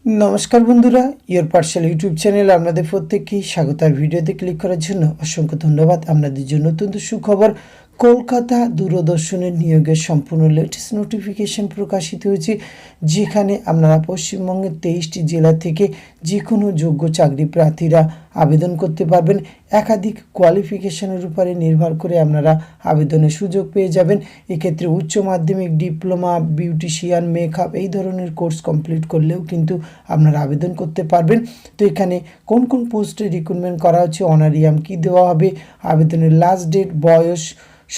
নমস্কার বন্ধুরা, your parcel YouTube চ্যানেলে আপনাদের প্রত্যেককেই স্বাগত। আর ভিডিওতে ক্লিক করার জন্য অসংখ্য ধন্যবাদ। আপনাদের জন্য অত্যন্ত সুখবর, কলকাতা দূরদর্শনের নিয়োগের সম্পূর্ণ লেটেস্ট নোটিফিকেশন প্রকাশিত হয়েছে, যেখানে আপনারা পশ্চিমবঙ্গের 23টি জেলা থেকে যে কোনো যোগ্য চাকরি প্রার্থীরা আবেদন করতে পারবেন। একাধিক কোয়ালিফিকেশনের উপরে নির্ভর করে আপনারা আবেদনের সুযোগ পেয়ে যাবেন। এক্ষেত্রে উচ্চ মাধ্যমিক, ডিপ্লোমা, বিউটিশিয়ান, মেকআপ এই ধরনের কোর্স কমপ্লিট করলেও কিন্তু আপনারা আবেদন করতে পারবেন। তো এখানে কোন কোন পোস্টে রিক্রুটমেন্ট করা হচ্ছে, অনারিয়াম কী দেওয়া হবে, আবেদনের লাস্ট ডেট, বয়স,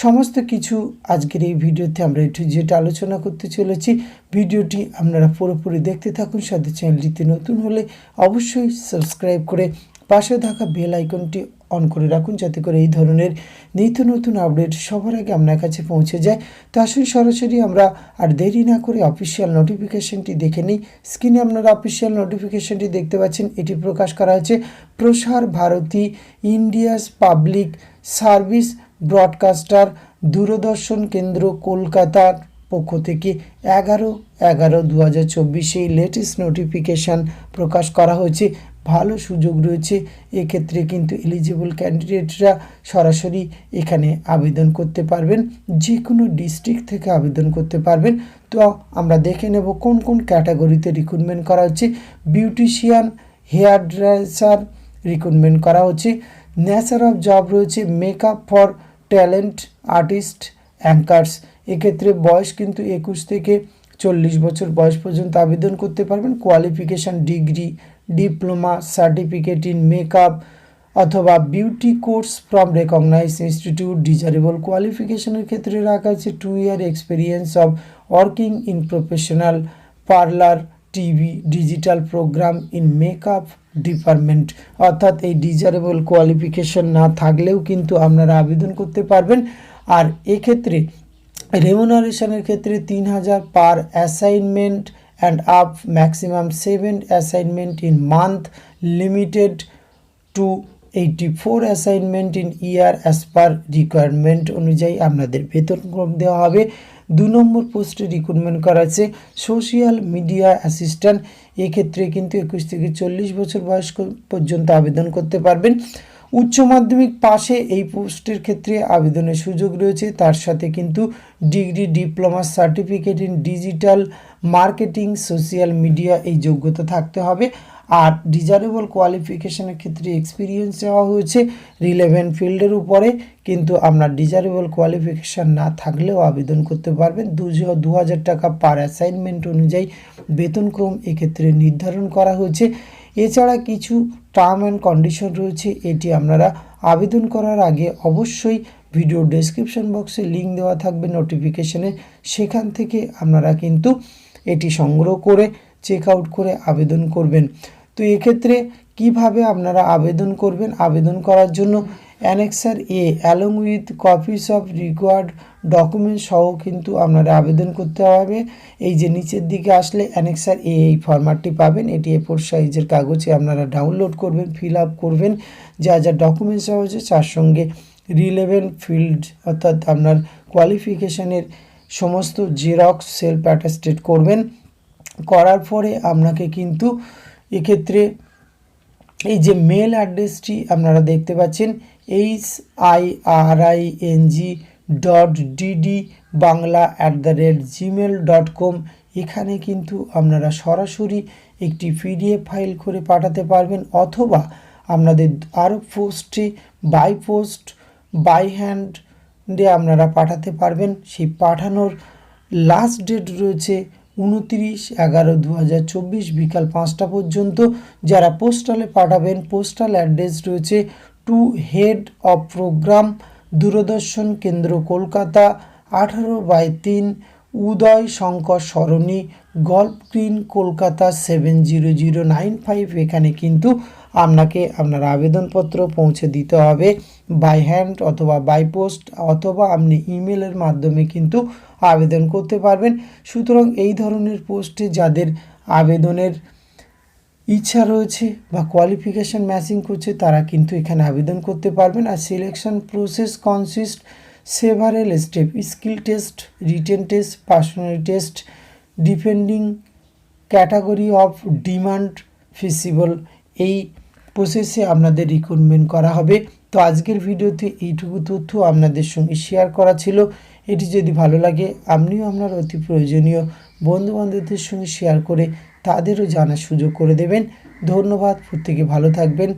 সমস্ত কিছু আজকের এই ভিডিওতে আমরা একটু যেটা আলোচনা করতে চলেছি। ভিডিওটি আপনারা পুরোপুরি দেখতে থাকুন। সাথে চ্যানেলটিতে নতুন হলে অবশ্যই সাবস্ক্রাইব করে পাশে থাকা বেল আইকনটি অন করে রাখুন, যাতে করে এই ধরনের নিত্য নতুন আপডেট সবার আগে আপনার কাছে পৌঁছে যায়। তো আসুন সরাসরি আমরা আর দেরি না করে অফিসিয়াল নোটিফিকেশনটি দেখে নিই। স্ক্রিনে আপনারা অফিসিয়াল নোটিফিকেশনটি দেখতে পাচ্ছেন। এটি প্রকাশ করা হয়েছে Prasar Bharati India's public service broadcaster Doordarshan কেন্দ্র কলকাতার পক্ষ থেকে 11/11/2024 এই লেটেস্ট নোটিফিকেশান প্রকাশ করা হয়েছে। ভালো সুযোগ রয়েছে। এক্ষেত্রে কিন্তু এলিজিবল ক্যান্ডিডেটরা সরাসরি এখানে আবেদন করতে পারবেন, যে কোনো ডিস্ট্রিক্ট থেকে আবেদন করতে পারবেন। তো আমরা দেখে নেব কোন কোন ক্যাটাগরিতে রিক্রুটমেন্ট করা হচ্ছে। বিউটিশিয়ান, হেয়ার ড্রেসার রিক্রুটমেন্ট করা হচ্ছে। নেচার অফ জব রয়েছে মেকআপ ফর ট্যালেন্ট আর্টিস্ট অ্যাঙ্কার্স। এক্ষেত্রে বয়স কিন্তু 21 থেকে 40 বছর বয়স পর্যন্ত আবেদন করতে পারবেন। Qualification degree, diploma, certificate in makeup অথবা beauty course from recognise institute. Desirable কোয়ালিফিকেশনের ক্ষেত্রে রাখা আছে 2 year experience of working in professional parlour, TV, digital programme in makeup department. অর্থাৎ এই ডিজারেবল কোয়ালিফিকেশন না থাকলেও কিন্তু আপনারা আবেদন করতে পারবেন। আর এক্ষেত্রে রেমুনারেশনের ক্ষেত্রে 3000 per assignment and up, maximum 7 assignment in month, limited to 84 assignment in year as per requirement অনুযায়ী আপনাদের বেতনক্রম দেওয়া হবে। 2 নম্বর পোস্টে রিক্রুটমেন্ট করা আছে সোশ্যাল মিডিয়া অ্যাসিস্ট্যান্ট। এক্ষেত্রে কিন্তু 21 থেকে 40 বছর বয়স পর্যন্ত আবেদন করতে পারবেন। উচ্চ মাধ্যমিক পাশে এই পোস্টের ক্ষেত্রে আবেদনের সুযোগ রয়েছে। তার সাথে কিন্তু degree, diploma, certificate in digital marketing, social media এই যোগ্যতা থাকতে হবে। আর ডিজারেবল কোয়ালিফিকেশনের ক্ষেত্রে এক্সপিরিয়েন্স দেওয়া হয়েছে রিলেভেন্ট ফিল্ডের উপরে, কিন্তু আপনার ডিজারেবল কোয়ালিফিকেশান না থাকলেও আবেদন করতে পারবেন। 2000 টাকা পার অ্যাসাইনমেন্ট অনুযায়ী বেতনক্রম এক্ষেত্রে নির্ধারণ করা হয়েছে। এছাড়া কিছু টার্ম অ্যান্ড কন্ডিশন রয়েছে, এটি আপনারা আবেদন করার আগে অবশ্যই ভিডিও ডেসক্রিপশন বক্সে লিঙ্ক দেওয়া থাকবে নোটিফিকেশনে, সেখান থেকে আপনারা কিন্তু এটি সংগ্রহ করে চেক আউট করে আবেদন করবেন। তো এক্ষেত্রে কিভাবে আপনারা আবেদন করবেন, আবেদন করার জন্য annexure A along with copies of required document সহ কিন্তু আপনারা আবেদন করতে হবে। এই যে নিচের দিকে আসলে অ্যানেক্সার এ এই ফরম্যাটটি পাবেন। এটি A4 সাইজের কাগজে আপনারা ডাউনলোড করবেন, ফিল আপ করবেন যা যা ডকুমেন্টস দেওয়া হয়েছে, তার সঙ্গে রিলেভেন্ট ফিল্ড অর্থাৎ আপনার কোয়ালিফিকেশানের সমস্ত জেরক্স সেলফ অ্যাটাস্টেড করবেন। করার পরে আপনাকে কিন্তু এক্ষেত্রে এই যে মেল অ্যাড্রেসটি আপনারা দেখতে পাচ্ছেন hiring.dd.bangla@gmail.com, এখানে কিন্তু আপনারা সরাসরি একটি PDF ফাইল করে পাঠাতে পারবেন, অথবা আপনাদের আরও পোস্টে বাই পোস্ট, বাই হ্যান্ডে আপনারা পাঠাতে পারবেন। সেই পাঠানোর লাস্ট ডেট রয়েছে 29/11/2024 বিকাল 5টা পর্যন্ত। যারা পোস্টালে পাঠাবেন, পোস্টাল অ্যাড্রেস রয়েছে টু হেড অফ প্রোগ্রাম দূরদর্শন কেন্দ্র কলকাতা 18/3 উদয় শঙ্কর সরণি, গল্ফ গ্রিন, কলকাতা 70095। এখানে কিন্তু আপনাকে আপনার আবেদনপত্র পৌঁছে দিতে হবে বাই হ্যান্ড অথবা বাই পোস্ট, অথবা আপনি ইমেলের মাধ্যমে কিন্তু আবেদন করতে পারবেন। সুতরাং এই ধরনের পোস্টে যাদের আবেদনের ইচ্ছা রয়েছে বা কোয়ালিফিকেশান ম্যাচিং করছে, তারা কিন্তু এখানে আবেদন করতে পারবেন। আর selection process consist several step: skill test, written test, personality test, depending category of demand feasible এই প্রসেসে আপনাদের রিক্রুটমেন্ট করা হবে। তো আজকের ভিডিওতে এইটুকু তথ্য আপনাদের সঙ্গে শেয়ার করা ছিল। এটি যদি ভালো লাগে আপনিও আপনার অতি প্রয়োজনীয় বন্ধুবান্ধবদের সঙ্গে শেয়ার করে তাদেরও জানার সুযোগ করে দেবেন। ধন্যবাদ, প্রত্যেকে ভালো থাকবেন।